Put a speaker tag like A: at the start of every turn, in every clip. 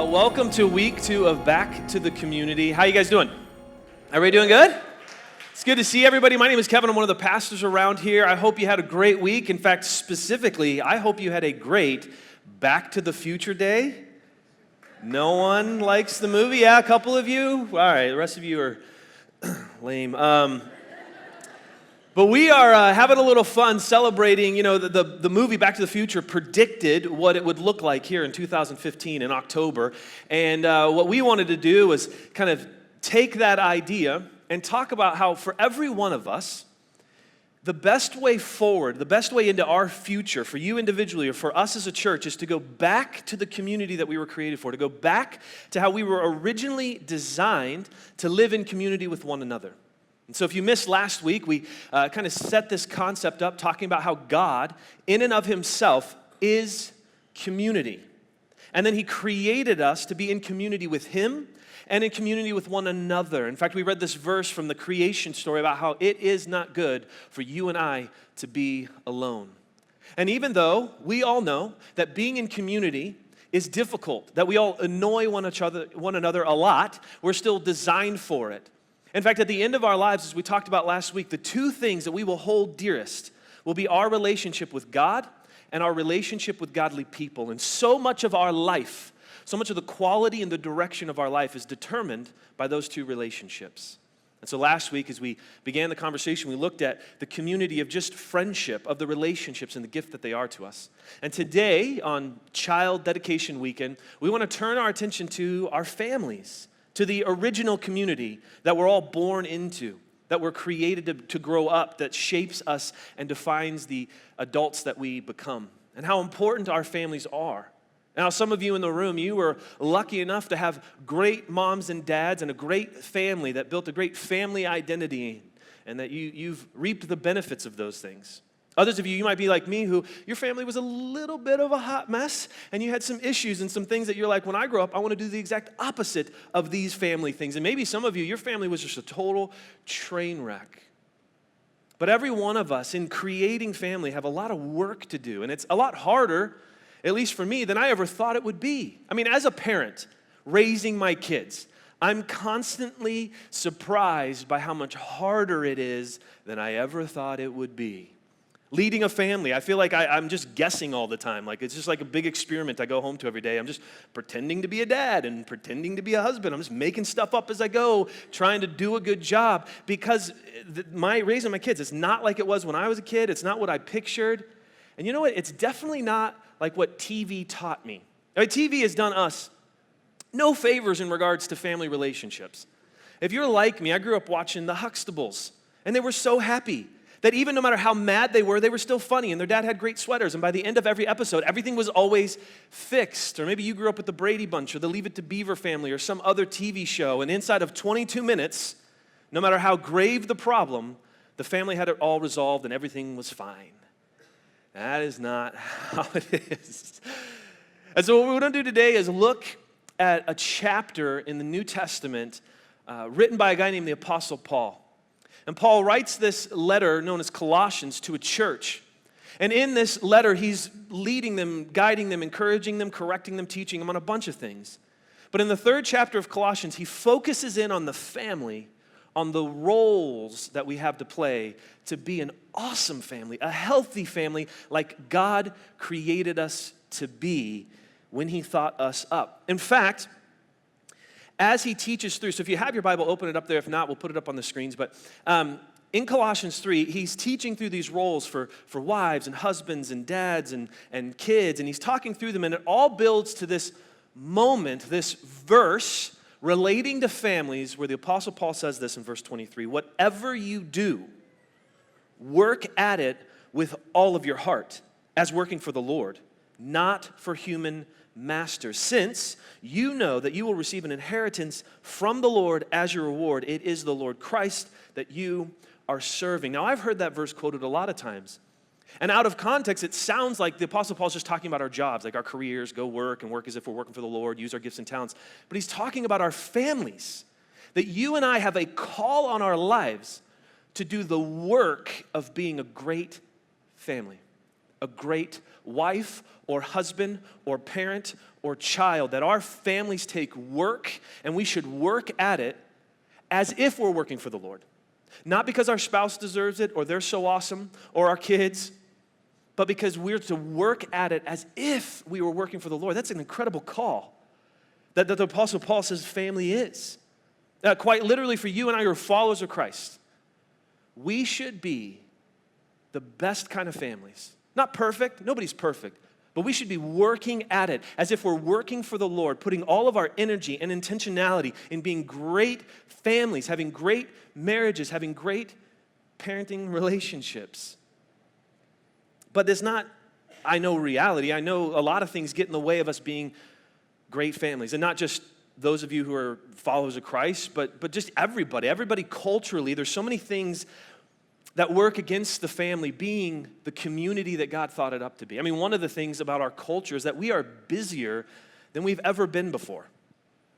A: Well, welcome to week 2 of Back to the Community. How you guys doing? Everybody doing good? It's good to see everybody. My name is Kevin. I'm one of the pastors around here. I hope you had a great week. In fact, specifically, I hope you had a great Back to the Future day. No one likes the movie? Yeah, a couple of you? All right, the rest of you are lame. But we are having a little fun celebrating, the movie Back to the Future predicted what it would look like here in 2015 in October. And what we wanted to do was kind of take that idea and talk about how for every one of us, the best way forward, the best way into our future, for you individually or for us as a church, is to go back to the community that we were created for, to go back to how we were originally designed to live in community with one another. And so if you missed last week, we kind of set this concept up talking about how God, in and of himself, is community. And then he created us to be in community with him and in community with one another. In fact, we read this verse from the creation story about how it is not good for you and I to be alone. And even though we all know that being in community is difficult, that we all annoy one another a lot, we're still designed for it. In fact, at the end of our lives, as we talked about last week, the two things that we will hold dearest will be our relationship with God and our relationship with godly people. And so much of our life, so much of the quality and the direction of our life is determined by those two relationships. And so last week, as we began the conversation, we looked at the community of just friendship, of the relationships and the gift that they are to us. And today, on Child Dedication Weekend, we want to turn our attention to our families, to the original community that we're all born into, that we're created to grow up, that shapes us and defines the adults that we become, and how important our families are. Now, some of you in the room, you were lucky enough to have great moms and dads and a great family that built a great family identity, and that you've reaped the benefits of those things. Others of you, you might be like me, who your family was a little bit of a hot mess, and you had some issues and some things that you're like, when I grow up, I want to do the exact opposite of these family things. And maybe some of you, your family was just a total train wreck. But every one of us in creating family have a lot of work to do, and it's a lot harder, at least for me, than I ever thought it would be. I mean, as a parent, raising my kids, I'm constantly surprised by how much harder it is than I ever thought it would be. Leading a family, I feel like I'm just guessing all the time. Like it's just like a big experiment I go home to every day. I'm just pretending to be a dad and pretending to be a husband. I'm just making stuff up as I go, trying to do a good job. Because raising my kids, it's not like it was when I was a kid. It's not what I pictured. And you know what? It's definitely not like what TV taught me. I mean, TV has done us no favors in regards to family relationships. If you're like me, I grew up watching the Huxtables, and they were so happy that even no matter how mad they were still funny, and their dad had great sweaters, and by the end of every episode, everything was always fixed. Or maybe you grew up with the Brady Bunch or the Leave It to Beaver family or some other TV show, and inside of 22 minutes, no matter how grave the problem, the family had it all resolved and everything was fine. That is not how it is. And so what we're going to do today is look at a chapter in the New Testament written by a guy named the Apostle Paul. And Paul writes this letter known as Colossians to a church. And in this letter, he's leading them, guiding them, encouraging them, correcting them, teaching them on a bunch of things. But in the 3rd chapter of Colossians, he focuses in on the family, on the roles that we have to play to be an awesome family, a healthy family like God created us to be when he thought us up. In fact, as he teaches through, so if you have your Bible, open it up there. If not, we'll put it up on the screens. But in Colossians 3, he's teaching through these roles for wives and husbands and dads and kids, and he's talking through them, and it all builds to this moment, this verse relating to families where the Apostle Paul says this in verse 23, "Whatever you do, work at it with all of your heart, as working for the Lord, not for human masters, since you know that you will receive an inheritance from the Lord as your reward. It is the Lord Christ that you are serving." Now, I've heard that verse quoted a lot of times. And out of context, it sounds like the Apostle Paul's just talking about our jobs, like our careers, go work and work as if we're working for the Lord, use our gifts and talents. But he's talking about our families, that you and I have a call on our lives to do the work of being a great family. a great wife or husband or parent or child, that our families take work and we should work at it as if we're working for the Lord. Not because our spouse deserves it or they're so awesome or our kids, but because we're to work at it as if we were working for the Lord. That's an incredible call that the Apostle Paul says family is. Quite literally, for you and I who are followers of Christ, we should be the best kind of families. Not perfect, nobody's perfect, but we should be working at it as if we're working for the Lord, putting all of our energy and intentionality in being great families, having great marriages, having great parenting relationships. But there's not, I know reality. I know a lot of things get in the way of us being great families. And not just those of you who are followers of Christ, but just everybody. Everybody culturally, there's so many things that work against the family being the community that God thought it up to be. I mean, one of the things about our culture is that we are busier than we've ever been before.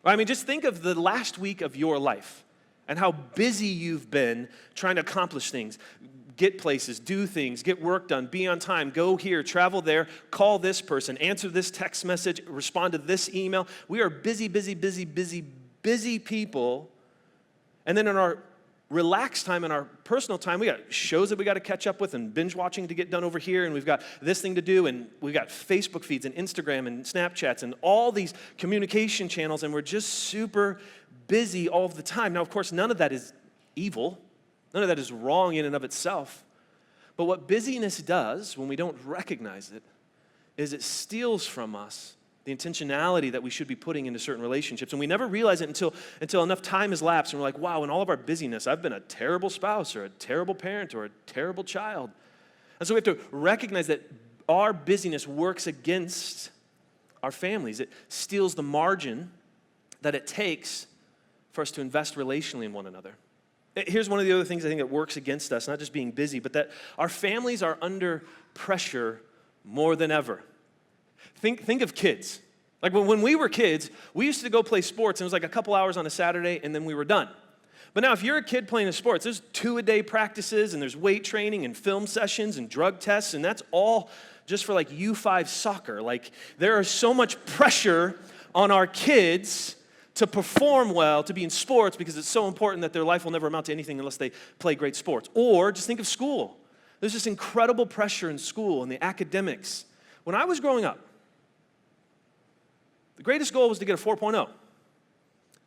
A: I mean, just think of the last week of your life and how busy you've been trying to accomplish things, get places, do things, get work done, be on time, go here, travel there, call this person, answer this text message, respond to this email. We are busy people. And then in our relaxed time, in our personal time, we got shows that we got to catch up with and binge watching to get done over here, and we've got this thing to do, and we've got Facebook feeds and Instagram and Snapchats and all these communication channels, and we're just super busy all of the time. Now, of course, none of that is evil. None of that is wrong in and of itself. But what busyness does when we don't recognize it is it steals from us the intentionality that we should be putting into certain relationships. And we never realize it until enough time has lapsed and we're like, wow, in all of our busyness, I've been a terrible spouse or a terrible parent or a terrible child. And so we have to recognize that our busyness works against our families. It steals the margin that it takes for us to invest relationally in one another. Here's one of the other things I think that works against us, not just being busy, but that our families are under pressure more than ever. Think of kids. Like when we were kids, we used to go play sports, and it was like a couple hours on a Saturday, and then we were done. But now if you're a kid playing sports, there's 2-a-day practices, and there's weight training, and film sessions, and drug tests, and that's all just for like U5 soccer. Like there is so much pressure on our kids to perform well, to be in sports, because it's so important that their life will never amount to anything unless they play great sports. Or just think of school. There's this incredible pressure in school and the academics. When I was growing up, the greatest goal was to get a 4.0.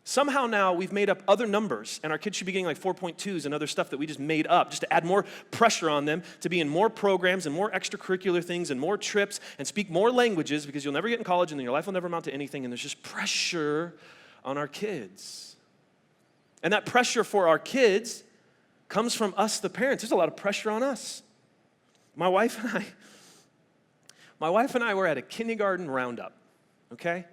A: Somehow now we've made up other numbers, and our kids should be getting like 4.2s and other stuff that we just made up just to add more pressure on them to be in more programs and more extracurricular things and more trips and speak more languages, because you'll never get in college and then your life will never amount to anything, and there's just pressure on our kids. And that pressure for our kids comes from us, the parents. There's a lot of pressure on us. My wife and I were at a kindergarten roundup, okay?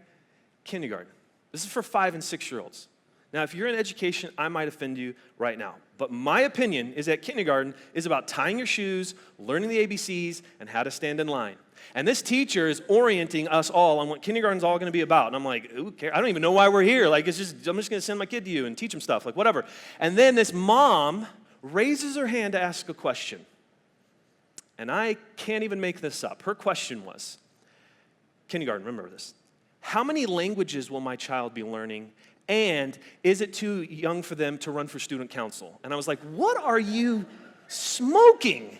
A: Kindergarten. This is for 5 and 6-year-olds. Now, if you're in education, I might offend you right now. But my opinion is that kindergarten is about tying your shoes, learning the ABCs, and how to stand in line. And this teacher is orienting us all on what kindergarten's all going to be about. And I'm like, who cares? I don't even know why we're here. Like, I'm just going to send my kid to you and teach him stuff, like whatever. And then this mom raises her hand to ask a question. And I can't even make this up. Her question was, kindergarten, remember this. How many languages will my child be learning? And is it too young for them to run for student council? And I was like, what are you smoking?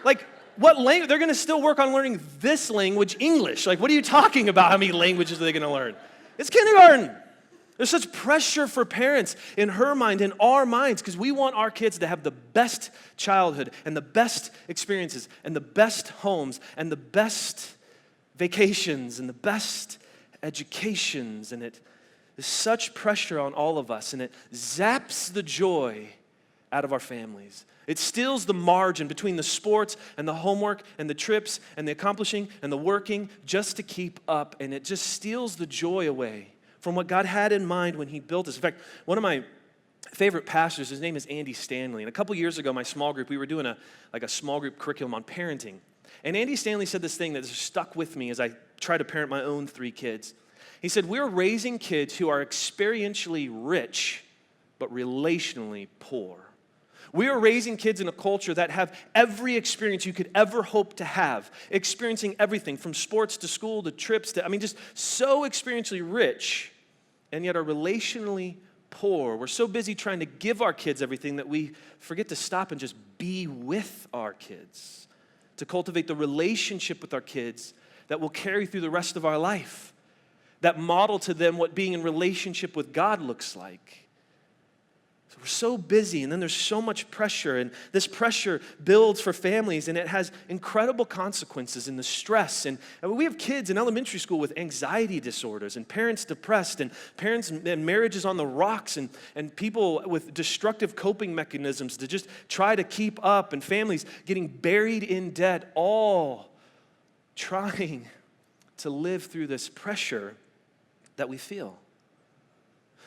A: Like, what language? They're going to still work on learning this language, English. Like, what are you talking about? How many languages are they going to learn? It's kindergarten. There's such pressure for parents in her mind, in our minds, because we want our kids to have the best childhood and the best experiences and the best homes and the best vacations and the best educations, and it is such pressure on all of us, and it zaps the joy out of our families. It steals the margin between the sports and the homework and the trips and the accomplishing and the working just to keep up, and it just steals the joy away from what God had in mind when he built us. In fact, one of my favorite pastors, his name is Andy Stanley, and a couple years ago, my small group, we were doing a small group curriculum on parenting. And Andy Stanley said this thing that has stuck with me as I try to parent my own 3 kids. He said, we're raising kids who are experientially rich, but relationally poor. We are raising kids in a culture that have every experience you could ever hope to have, experiencing everything from sports to school to trips to, just so experientially rich, and yet are relationally poor. We're so busy trying to give our kids everything that we forget to stop and just be with our kids, to cultivate the relationship with our kids that will carry through the rest of our life, that model to them what being in relationship with God looks like. We're so busy, and then there's so much pressure, and this pressure builds for families, and it has incredible consequences in the stress. And we have kids in elementary school with anxiety disorders, and parents depressed, and parents and marriages on the rocks, and people with destructive coping mechanisms to just try to keep up, and families getting buried in debt, all trying to live through this pressure that we feel.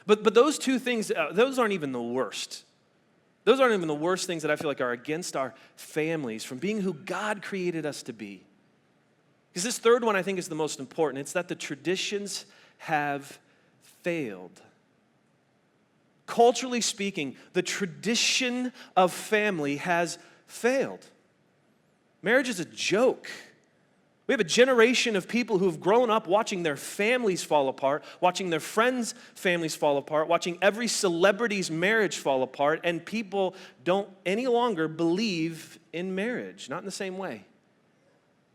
A: But those two things, those aren't even the worst. Those aren't even the worst things that I feel like are against our families from being who God created us to be. Because this third one I think is the most important. It's that the traditions have failed. Culturally speaking, the tradition of family has failed. Marriage is a joke. We have a generation of people who have grown up watching their families fall apart, watching their friends' families fall apart, watching every celebrity's marriage fall apart, and people don't any longer believe in marriage, not in the same way.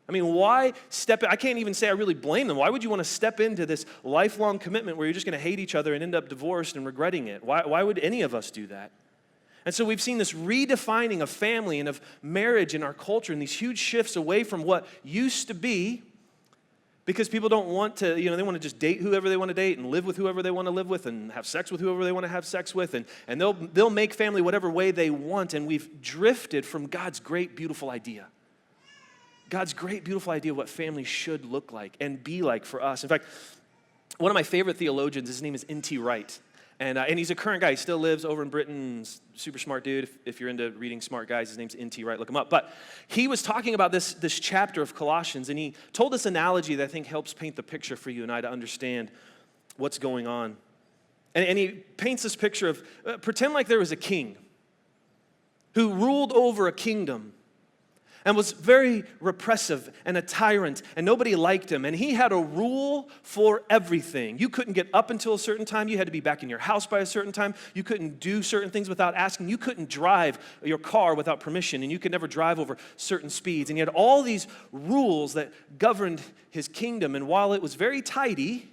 A: Why step in? I can't even say I really blame them. Why would you want to step into this lifelong commitment where you're just going to hate each other and end up divorced and regretting it? Why would any of us do that? And so we've seen this redefining of family and of marriage in our culture, and these huge shifts away from what used to be, because people don't want to, they want to just date whoever they want to date and live with whoever they want to live with and have sex with whoever they want to have sex with, and they'll make family whatever way they want, and we've drifted from God's great, beautiful idea. God's great, beautiful idea of what family should look like and be like for us. In fact, one of my favorite theologians, his name is N.T. Wright. And he's a current guy. He still lives over in Britain. Super smart dude. If you're into reading smart guys, his name's N.T. Wright. Look him up. But he was talking about this chapter of Colossians, and he told this analogy that I think helps paint the picture for you and I to understand what's going on. And he paints this picture of, pretend like there was a king who ruled over a kingdom and was very repressive and a tyrant, and nobody liked him. And he had a rule for everything. You couldn't get up until a certain time. You had to be back in your house by a certain time. You couldn't do certain things without asking. You couldn't drive your car without permission, and you could never drive over certain speeds. And he had all these rules that governed his kingdom, and while it was very tidy,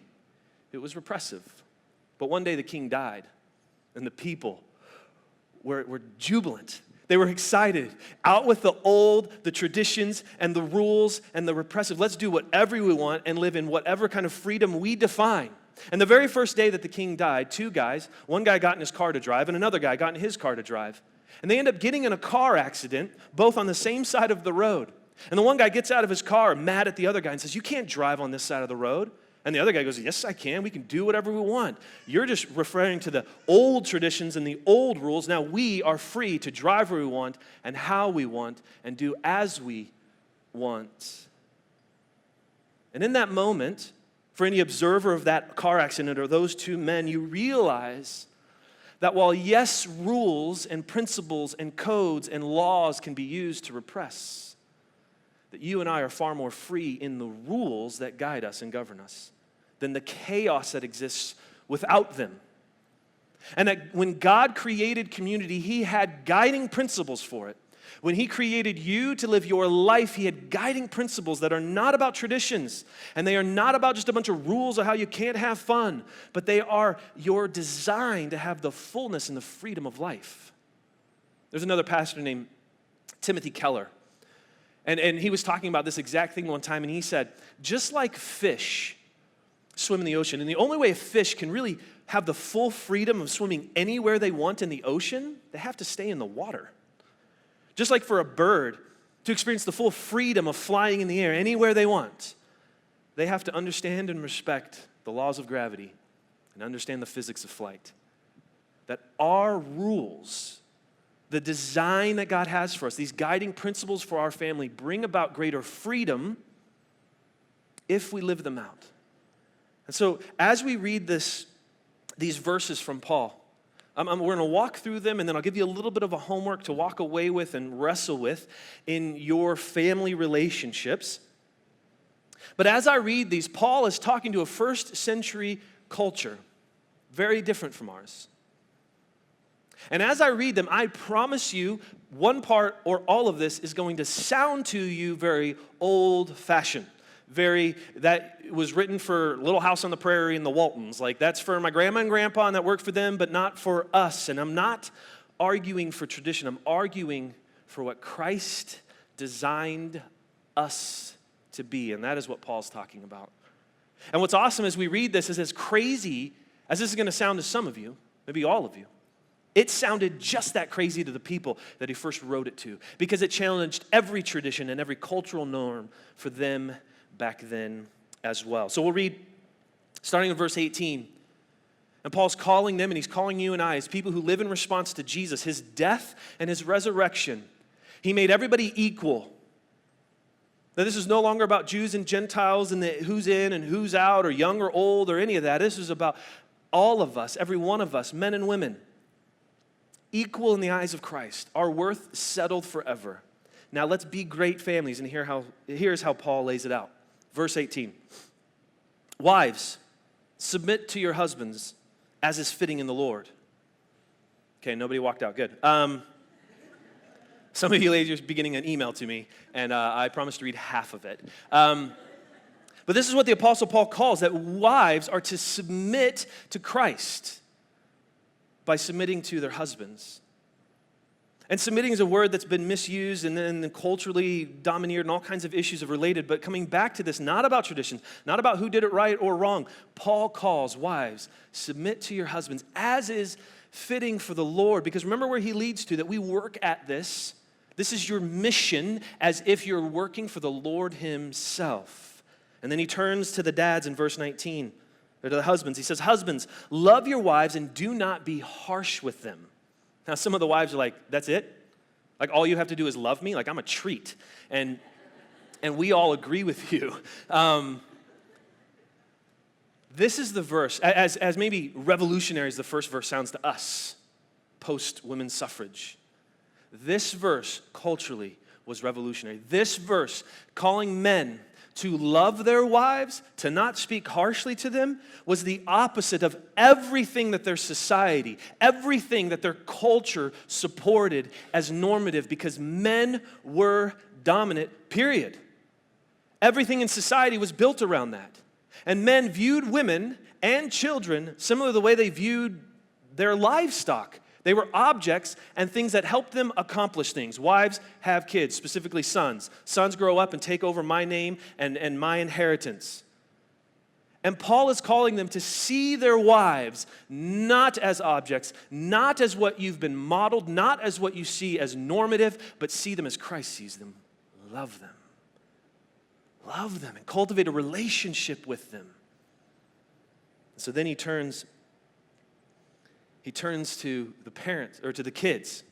A: it was repressive. But one day the king died, and the people were jubilant. They were excited. Out with the old, the traditions, and the rules, and the repressive. Let's do whatever we want and live in whatever kind of freedom we define. And the very first day that the king died, two guys, one guy got in his car to drive, and another guy got in his car to drive. And they end up getting in a car accident, both on the same side of the road. And the one guy gets out of his car mad at the other guy and says, "You can't drive on this side of the road." And the other guy goes, "Yes, I can. We can do whatever we want. You're just referring to the old traditions and the old rules. Now we are free to drive where we want and how we want and do as we want." And in that moment, for any observer of that car accident or those two men, you realize that while yes, rules and principles and codes and laws can be used to repress, that you and I are far more free in the rules that guide us and govern us than the chaos that exists without them. And that when God created community, He had guiding principles for it. When He created you to live your life, He had guiding principles that are not about traditions, and they are not about just a bunch of rules of how you can't have fun, but they are your design to have the fullness and the freedom of life. There's another pastor named Timothy Keller. And he was talking about this exact thing one time, and he said, just like fish swim in the ocean, and the only way a fish can really have the full freedom of swimming anywhere they want in the ocean, they have to stay in the water. Just like for a bird to experience the full freedom of flying in the air anywhere they want, they have to understand and respect the laws of gravity and understand the physics of flight. That our rules, the design that God has for us, these guiding principles for our family, bring about greater freedom if we live them out. And so as we read these verses from Paul, We're going to walk through them, and then I'll give you a little bit of a homework to walk away with and wrestle with in your family relationships. But as I read these, Paul is talking to a first century culture, very different from ours. And as I read them, I promise you, one part or all of this is going to sound to you very old-fashioned. That was written for Little House on the Prairie and the Waltons. Like, that's for my grandma and grandpa, and that worked for them, but not for us. And I'm not arguing for tradition. I'm arguing for what Christ designed us to be, and that is what Paul's talking about. And what's awesome as we read this is, as crazy as this is going to sound to some of you, maybe all of you, it sounded just that crazy to the people that he first wrote it to, because it challenged every tradition and every cultural norm for them back then as well. So we'll read starting in verse 18. And Paul's calling them, and he's calling you and I as people who live in response to Jesus, his death and his resurrection. He made everybody equal. Now, this is no longer about Jews and Gentiles and who's in and who's out, or young or old, or any of that. This is about all of us, every one of us, men and women, equal in the eyes of Christ, our worth settled forever. Now let's be great families, and here's how Paul lays it out. Verse 18. Wives, submit to your husbands as is fitting in the Lord. Okay, nobody walked out. Good. Some of you ladies are beginning an email to me, and I promise to read half of it. But this is what the Apostle Paul calls, that wives are to submit to Christ by submitting to their husbands. And submitting is a word that's been misused and then culturally domineered, and all kinds of issues have related. But coming back to this, not about traditions, not about who did it right or wrong, Paul calls wives, submit to your husbands as is fitting for the Lord. Because remember where he leads to, that we work at this. This is your mission, as if you're working for the Lord himself. And then he turns to the dads in verse 19, or to the husbands. He says, husbands, love your wives and do not be harsh with them. Now, some of the wives are like, that's it? Like, all you have to do is love me? Like, I'm a treat. And we all agree with you. This is the verse, as maybe revolutionaries, the first verse sounds to us, post-women's suffrage. This verse, culturally, was revolutionary. This verse, calling men to love their wives, to not speak harshly to them, was the opposite of everything that their society, everything that their culture supported as normative, because men were dominant, period. Everything in society was built around that. And men viewed women and children similar to the way they viewed their livestock. They were objects and things that helped them accomplish things. Wives have kids, specifically sons. Sons grow up and take over my name and my inheritance. And Paul is calling them to see their wives not as objects, not as what you've been modeled, not as what you see as normative, but see them as Christ sees them. Love them. Love them and cultivate a relationship with them. So then he turns to the parents, or to the kids.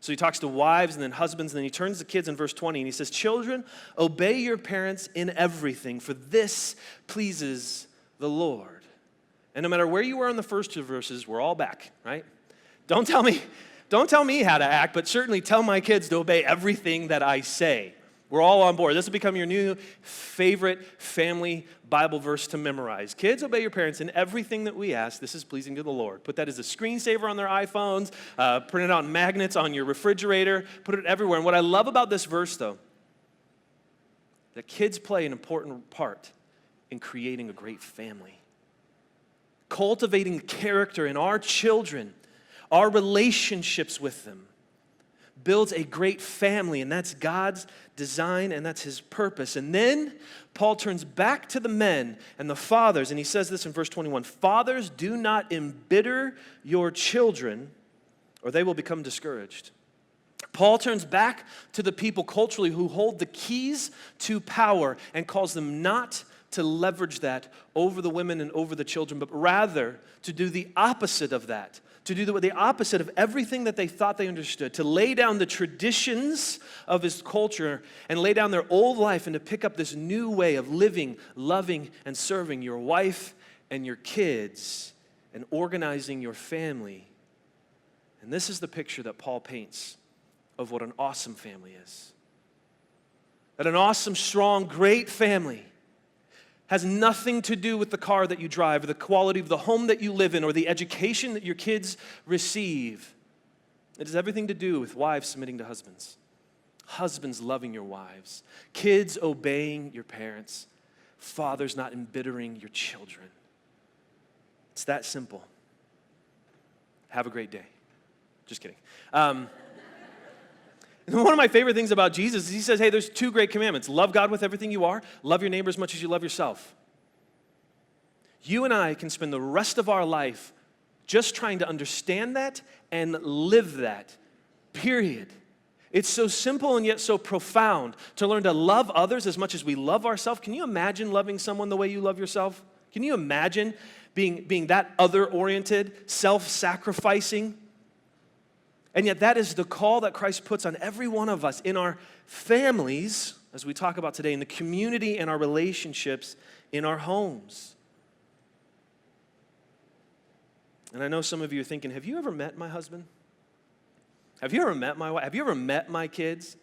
A: So he talks to wives and then husbands, and then he turns to kids in verse 20, and he says, children, obey your parents in everything, for this pleases the Lord. And no matter where you were in the first two verses, we're all back, right? Don't tell me how to act, but certainly tell my kids to obey everything that I say. We're all on board. This will become your new favorite family Bible verse to memorize. Kids, obey your parents in everything that we ask. This is pleasing to the Lord. Put that as a screensaver on their iPhones. Print it out in magnets on your refrigerator. Put it everywhere. And what I love about this verse, though, that kids play an important part in creating a great family. Cultivating character in our children, our relationships with them, builds a great family, and that's God's design, and that's his purpose. And then Paul turns back to the men and the fathers, and he says this in verse 21, fathers, do not embitter your children, or they will become discouraged. Paul turns back to the people culturally who hold the keys to power and calls them not to leverage that over the women and over the children, but rather to do the opposite of that. To do the opposite of everything that they thought they understood, to lay down the traditions of his culture and lay down their old life and to pick up this new way of living, loving, and serving your wife and your kids and organizing your family And this is the picture that Paul paints of what an awesome family is. That an awesome, strong, great family has nothing to do with the car that you drive, or the quality of the home that you live in, or the education that your kids receive. It has everything to do with wives submitting to husbands, husbands loving your wives, kids obeying your parents, fathers not embittering your children. It's that simple. Have a great day. Just kidding. One of my favorite things about Jesus is he says, hey, there's two great commandments. Love God with everything you are. Love your neighbor as much as you love yourself. You and I can spend the rest of our life just trying to understand that and live that, period. It's so simple and yet so profound to learn to love others as much as we love ourselves. Can you imagine loving someone the way you love yourself? Can you imagine being that other-oriented, self-sacrificing? And yet that is the call that Christ puts on every one of us in our families, as we talk about today, in the community and our relationships in our homes. And I know some of you are thinking, have you ever met my husband? Have you ever met my wife? Have you ever met my kids?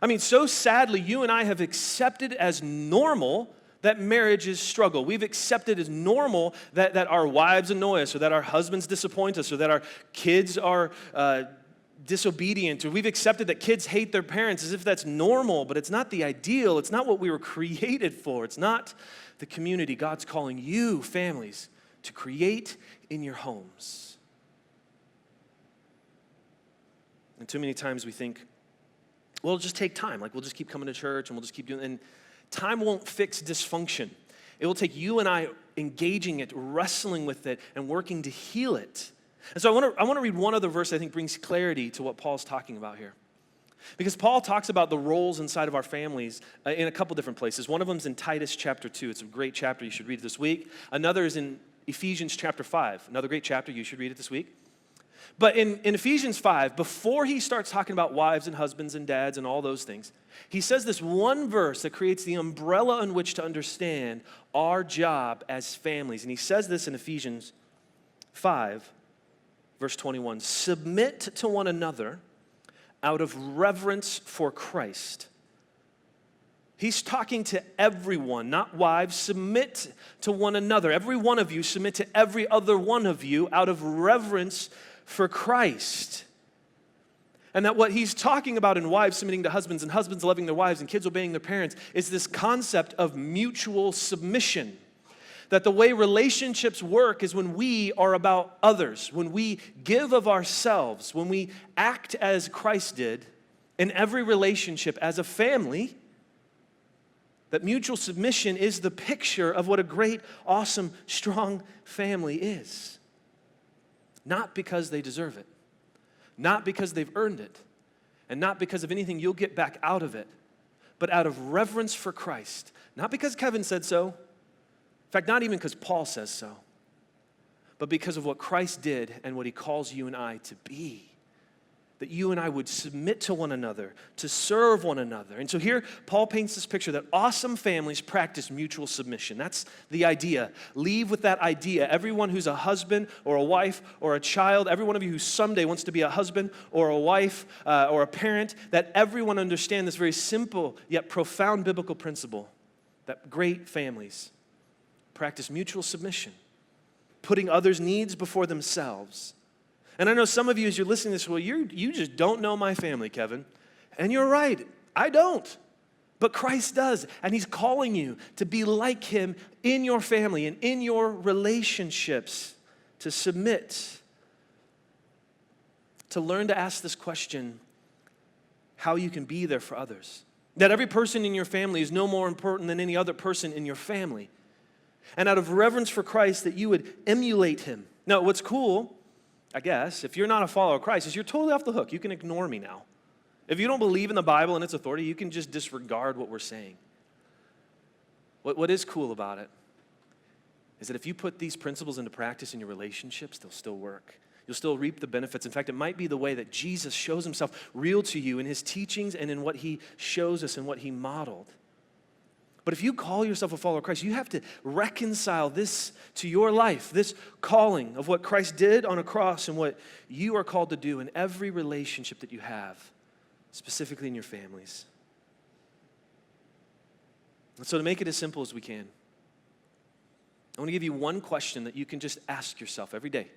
A: I mean, so sadly, you and I have accepted as normal that marriages struggle. We've accepted as normal that our wives annoy us, or that our husbands disappoint us, or that our kids are disobedient, or we've accepted that kids hate their parents as if that's normal, but it's not the ideal. It's not what we were created for. It's not the community God's calling you, families, to create in your homes. And too many times we think, well, it'll just take time. Like, we'll just keep coming to church and we'll just keep doing it. And time won't fix dysfunction. It will take you and I engaging it, wrestling with it, and working to heal it. And so I want to read one other verse that I think brings clarity to what Paul's talking about here. Because Paul talks about the roles inside of our families in a couple different places. One of them is in Titus chapter 2. It's a great chapter. You should read it this week. Another is in Ephesians chapter 5. Another great chapter. You should read it this week. But in Ephesians 5, before he starts talking about wives and husbands and dads and all those things, he says this one verse that creates the umbrella in which to understand our job as families. And he says this in Ephesians 5, verse 21. Submit to one another out of reverence for Christ. He's talking to everyone, not wives. Submit to one another. Every one of you submit to every other one of you out of reverence for Christ. And that what he's talking about in wives submitting to husbands and husbands loving their wives and kids obeying their parents is this concept of mutual submission. That the way relationships work is when we are about others, when we give of ourselves, when we act as Christ did in every relationship as a family. That mutual submission is the picture of what a great, awesome, strong family is. Not because they deserve it, not because they've earned it, and not because of anything you'll get back out of it, but out of reverence for Christ. Not because Kevin said so, in fact, not even because Paul says so, but because of what Christ did and what he calls you and I to be. That you and I would submit to one another, to serve one another. And so here, Paul paints this picture that awesome families practice mutual submission. That's the idea. Leave with that idea. Everyone who's a husband or a wife or a child, every one of you who someday wants to be a husband or a wife or a parent, that everyone understand this very simple yet profound biblical principle that great families practice mutual submission, putting others' needs before themselves. And I know some of you, as you're listening to this, well, you just don't know my family, Kevin. And you're right, I don't. But Christ does, and he's calling you to be like him in your family and in your relationships, to submit, to learn to ask this question, how you can be there for others. That every person in your family is no more important than any other person in your family. And out of reverence for Christ, that you would emulate him. Now, what's cool, I guess, if you're not a follower of Christ, is you're totally off the hook. You can ignore me now. If you don't believe in the Bible and its authority, you can just disregard what we're saying. What is cool about it is that if you put these principles into practice in your relationships, they'll still work. You'll still reap the benefits. In fact, it might be the way that Jesus shows himself real to you in his teachings and in what he shows us and what he modeled. But if you call yourself a follower of Christ, you have to reconcile this to your life, this calling of what Christ did on a cross and what you are called to do in every relationship that you have, specifically in your families. And so to make it as simple as we can, I want to give you one question that you can just ask yourself every day,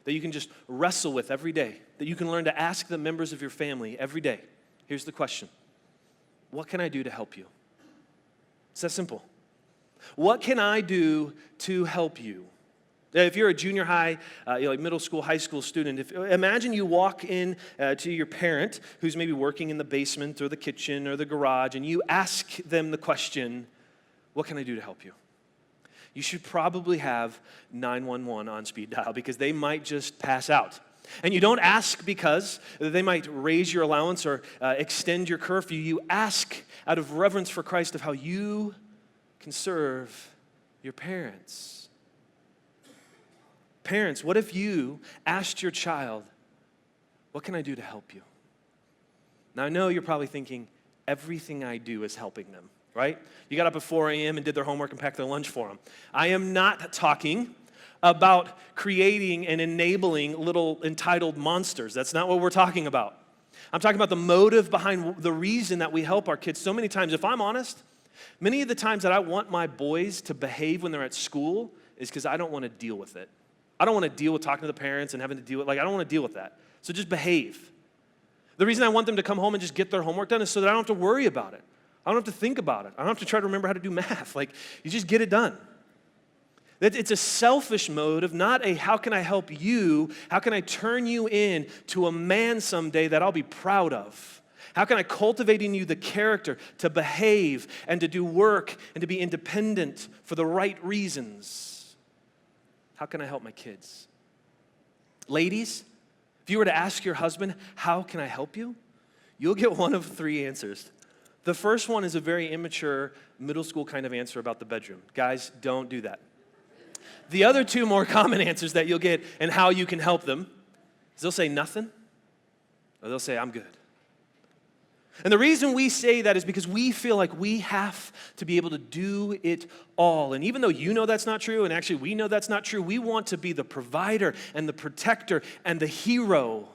A: that you can just wrestle with every day, that you can learn to ask the members of your family every day. Here's the question. What can I do to help you? It's that simple. What can I do to help you? If you're a junior high, like middle school, high school student, imagine you walk in to your parent who's maybe working in the basement or the kitchen or the garage, and you ask them the question, what can I do to help you? You should probably have 911 on speed dial because they might just pass out. And you don't ask because they might raise your allowance or extend your curfew. You ask out of reverence for Christ of how you can serve your parents. Parents, what if you asked your child, what can I do to help you? Now I know you're probably thinking, everything I do is helping them, right? You got up at 4 a.m. and did their homework and packed their lunch for them. I am not talking about creating and enabling little entitled monsters. That's not what we're talking about. I'm talking about the motive behind the reason that we help our kids. So many times, if I'm honest, many of the times that I want my boys to behave when they're at school is because I don't want to deal with it. I don't want to deal with talking to the parents and having to deal with, I don't want to deal with that. So just behave. The reason I want them to come home and just get their homework done is so that I don't have to worry about it. I don't have to think about it. I don't have to try to remember how to do math. You just get it done. It's a selfish motive, not a how can I help you, how can I turn you in to a man someday that I'll be proud of? How can I cultivate in you the character to behave and to do work and to be independent for the right reasons? How can I help my kids? Ladies, if you were to ask your husband, how can I help you? You'll get one of 3 answers. The first one is a very immature middle school kind of answer about the bedroom. Guys, don't do that. The other 2 more common answers that you'll get and how you can help them is they'll say nothing or they'll say I'm good. And the reason we say that is because we feel like we have to be able to do it all. And even though you know that's not true, and actually we know that's not true, we want to be the provider and the protector and the hero,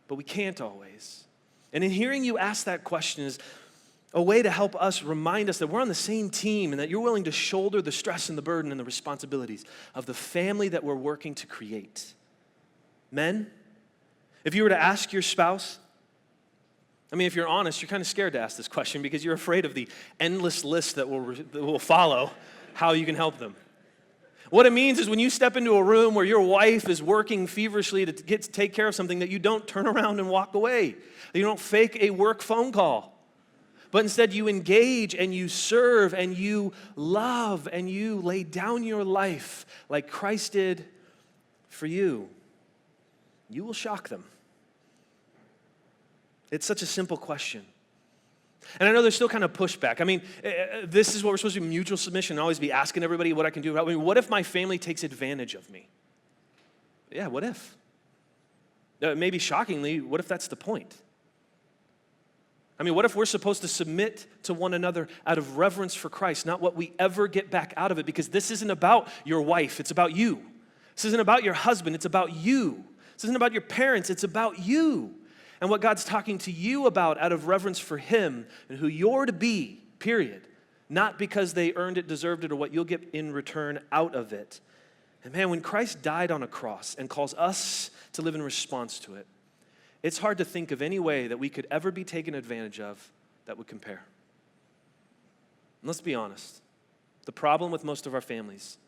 A: but we can't always. And in hearing you ask that question is a way to help us remind us that we're on the same team and that you're willing to shoulder the stress and the burden and the responsibilities of the family that we're working to create. Men, if you were to ask your spouse, if you're honest, you're kind of scared to ask this question because you're afraid of the endless list that will follow how you can help them. What it means is when you step into a room where your wife is working feverishly to take care of something, that you don't turn around and walk away. That you don't fake a work phone call. But instead you engage and you serve and you love and you lay down your life like Christ did for you. You will shock them. It's such a simple question. And I know there's still kind of pushback. This is what we're supposed to do, mutual submission, and always be asking everybody what I can do. What if my family takes advantage of me? Yeah, what if? Maybe shockingly, what if that's the point? What if we're supposed to submit to one another out of reverence for Christ, not what we ever get back out of it? Because this isn't about your wife, it's about you. This isn't about your husband, it's about you. This isn't about your parents, it's about you. And what God's talking to you about out of reverence for Him and who you're to be, period. Not because they earned it, deserved it, or what you'll get in return out of it. And man, when Christ died on a cross and calls us to live in response to it, it's hard to think of any way that we could ever be taken advantage of that would compare. And let's be honest. The problem with most of our families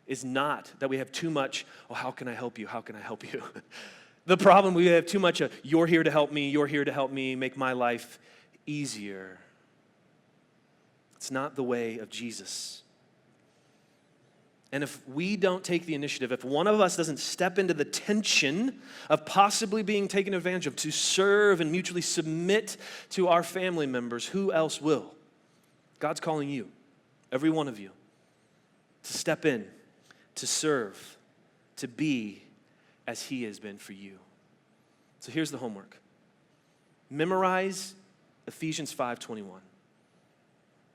A: is not that we have too much, how can I help you? How can I help you? The problem, we have too much you're here to help me, make my life easier. It's not the way of Jesus. And if we don't take the initiative, if one of us doesn't step into the tension of possibly being taken advantage of to serve and mutually submit to our family members, who else will? God's calling you, every one of you, to step in, to serve, to be as He has been for you. So here's the homework. Memorize Ephesians 5:21.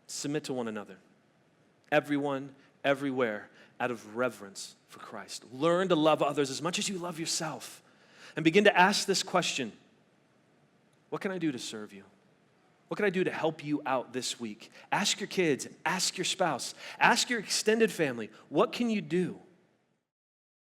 A: Submit to one another. Everyone, everywhere, out of reverence for Christ. Learn to love others as much as you love yourself. And begin to ask this question: what can I do to serve you? What can I do to help you out this week? Ask your kids, ask your spouse, ask your extended family, what can you do?